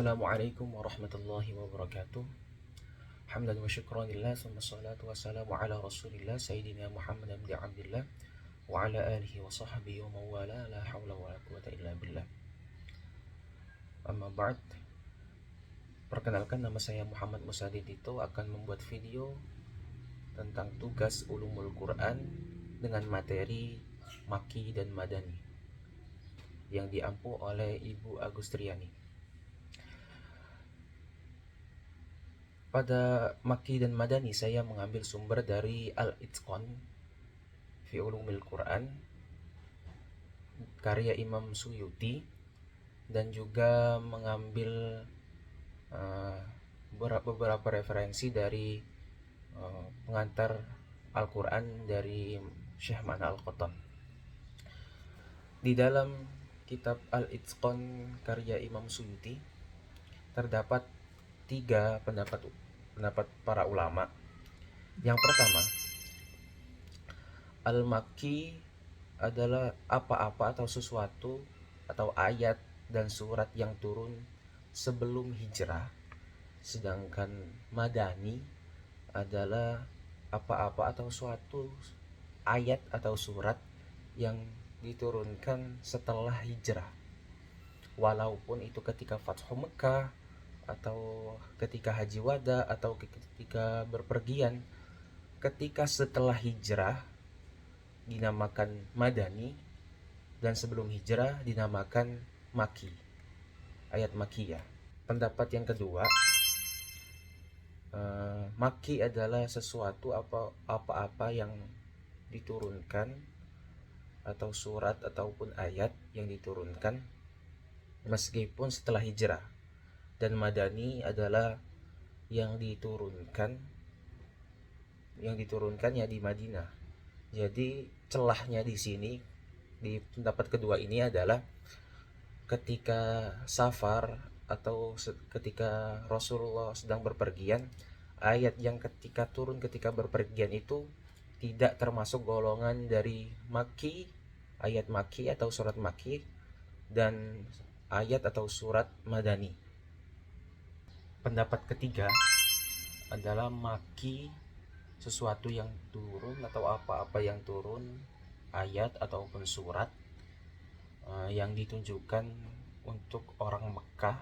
Assalamualaikum warahmatullahi wabarakatuh. Hamdan wa syukran lillah, summa salatu wassalamu ala rasulillah Sayyidina Muhammad bin Abdillah wa ala alihi wa sahbihi wa mawala, la hawla wa la quwata illa billah. Amma ba'd. Perkenalkan, nama saya Muhammad Musadi Tito, akan membuat video tentang tugas ulumul Quran dengan materi Maki dan Madani yang diampu oleh Ibu Agustriani. Pada Maki dan Madani saya mengambil sumber dari Al-Itqan fi Ulumil Quran karya Imam Suyuti, dan juga mengambil beberapa referensi dari pengantar Al-Quran dari Syekh Ma'na Al-Qattan. Di dalam kitab Al-Itqan karya Imam Suyuti terdapat 3 pendapat para ulama. Yang pertama, Al-Makki adalah apa-apa atau sesuatu atau ayat dan surat yang turun sebelum hijrah. Sedangkan Madani adalah apa-apa atau suatu ayat atau surat yang diturunkan setelah hijrah, walaupun itu ketika Fathu Mekah atau ketika Haji Wada atau ketika berpergian. Ketika setelah hijrah dinamakan Madani, dan sebelum hijrah dinamakan Maki, ayat Makiyah. Pendapat yang kedua, Maki adalah sesuatu apa-apa yang diturunkan atau surat ataupun ayat yang diturunkan meskipun setelah hijrah. Dan Madani adalah yang diturunkan ya di Madinah. Jadi celahnya di sini, di pendapat kedua ini adalah ketika safar atau ketika Rasulullah sedang berpergian, ayat yang ketika turun ketika berpergian itu tidak termasuk golongan dari Maki, ayat Maki atau surat Maki, dan ayat atau surat Madani. Pendapat ketiga adalah Maki sesuatu yang turun atau apa-apa yang turun, ayat ataupun surat yang ditunjukkan untuk orang Mekah,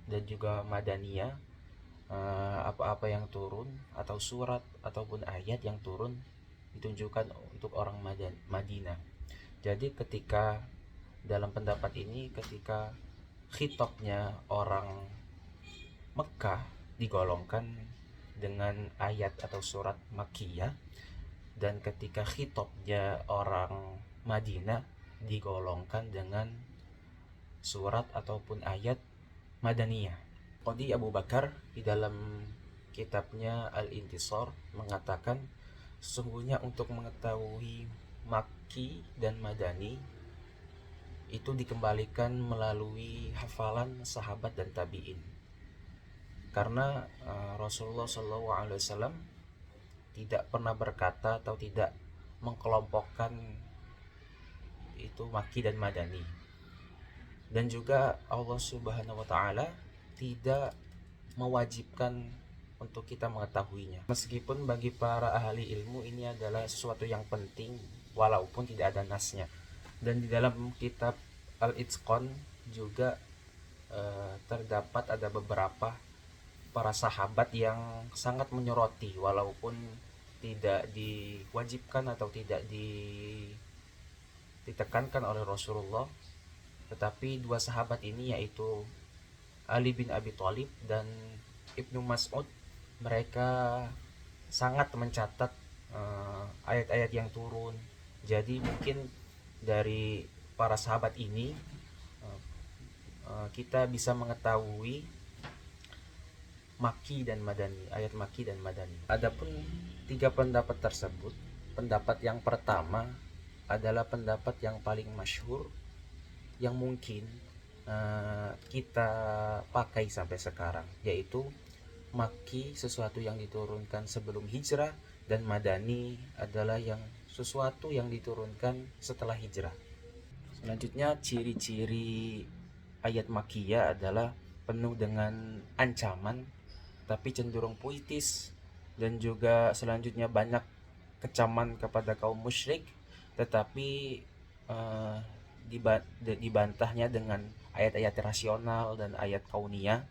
dan juga Madaniyah, apa-apa yang turun atau surat ataupun ayat yang turun ditunjukkan untuk orang Madinah. Jadi ketika dalam pendapat ini, ketika khitabnya orang Mekah digolongkan dengan ayat atau surat Makkiyah, dan ketika khitabnya orang Madinah digolongkan dengan surat ataupun ayat Madaniyah. Qadi Abu Bakar di dalam kitabnya Al-Intisar mengatakan, sesungguhnya untuk mengetahui Makki dan Madani itu dikembalikan melalui hafalan sahabat dan tabi'in. Karena Rasulullah SAW tidak pernah berkata atau tidak mengkelompokkan itu Makki dan Madani. Dan juga Allah Subhanahu wa Ta'ala tidak mewajibkan untuk kita mengetahuinya. Meskipun bagi para ahli ilmu ini adalah sesuatu yang penting walaupun tidak ada nasnya. Dan di dalam kitab Al-Itqan juga terdapat ada beberapa para sahabat yang sangat menyoroti, walaupun tidak diwajibkan atau tidak ditekankan oleh Rasulullah, tetapi 2 sahabat ini yaitu Ali bin Abi Thalib dan Ibnu Mas'ud, mereka sangat mencatat ayat-ayat yang turun. Jadi mungkin dari para sahabat ini kita bisa mengetahui Maki dan Madani, ayat Maki dan Madani. Adapun 3 pendapat tersebut, pendapat yang pertama adalah pendapat yang paling masyhur, yang mungkin kita pakai sampai sekarang, yaitu Maki sesuatu yang diturunkan sebelum hijrah, dan Madani adalah yang sesuatu yang diturunkan setelah hijrah. Selanjutnya, ciri-ciri ayat Makkiyah adalah penuh dengan ancaman, tapi cenderung puitis, dan juga selanjutnya banyak kecaman kepada kaum musyrik, tetapi eh, dibantahnya dengan ayat-ayat rasional dan ayat kauniyah,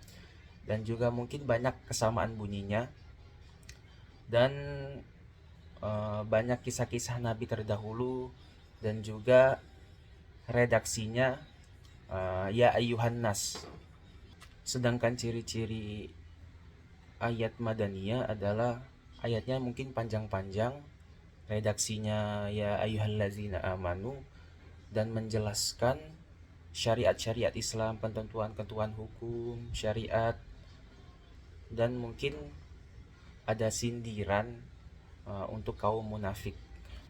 dan juga mungkin banyak kesamaan bunyinya, dan banyak kisah-kisah nabi terdahulu, dan juga redaksinya ya ayyuhan nas. Sedangkan ciri-ciri ayat madaniyah adalah ayatnya mungkin panjang-panjang, redaksinya ya ayyuhallazina amanu, dan menjelaskan syariat-syariat Islam, ketentuan-ketentuan hukum, syariat, dan mungkin ada sindiran untuk kaum munafik.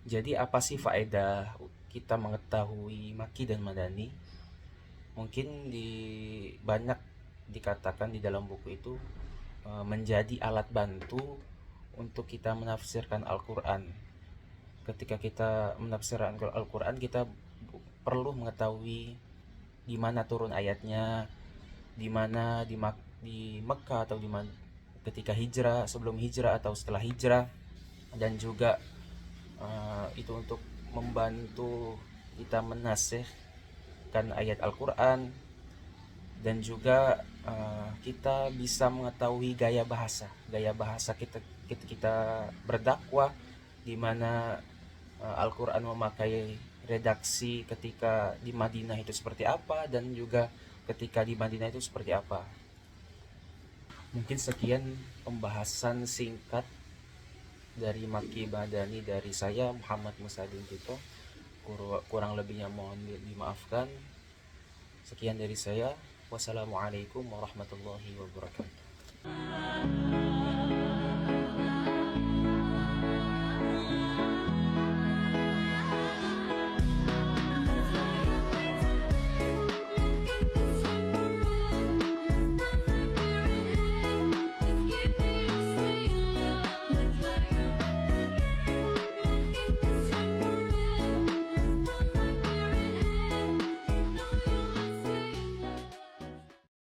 Jadi apa sih faedah kita mengetahui Makki dan Madani? Mungkin banyak dikatakan di dalam buku itu menjadi alat bantu untuk kita menafsirkan Al-Quran. Ketika kita menafsirkan Al-Quran, kita perlu mengetahui di mana turun ayatnya, di mana di Mekah atau di mana ketika hijrah, sebelum hijrah atau setelah hijrah, dan juga itu untuk membantu kita menasihkan ayat Al-Quran, dan juga kita bisa mengetahui gaya bahasa kita berdakwah, di mana Al-Quran memakai redaksi ketika di Madinah itu seperti apa, dan juga ketika di Madinah itu seperti apa. Mungkin sekian pembahasan singkat dari Makki Madani dari saya, Muhammad Musadin Tito. Kurang lebihnya mohon dimaafkan. Sekian dari saya. Wassalamualaikum warahmatullahi wabarakatuh.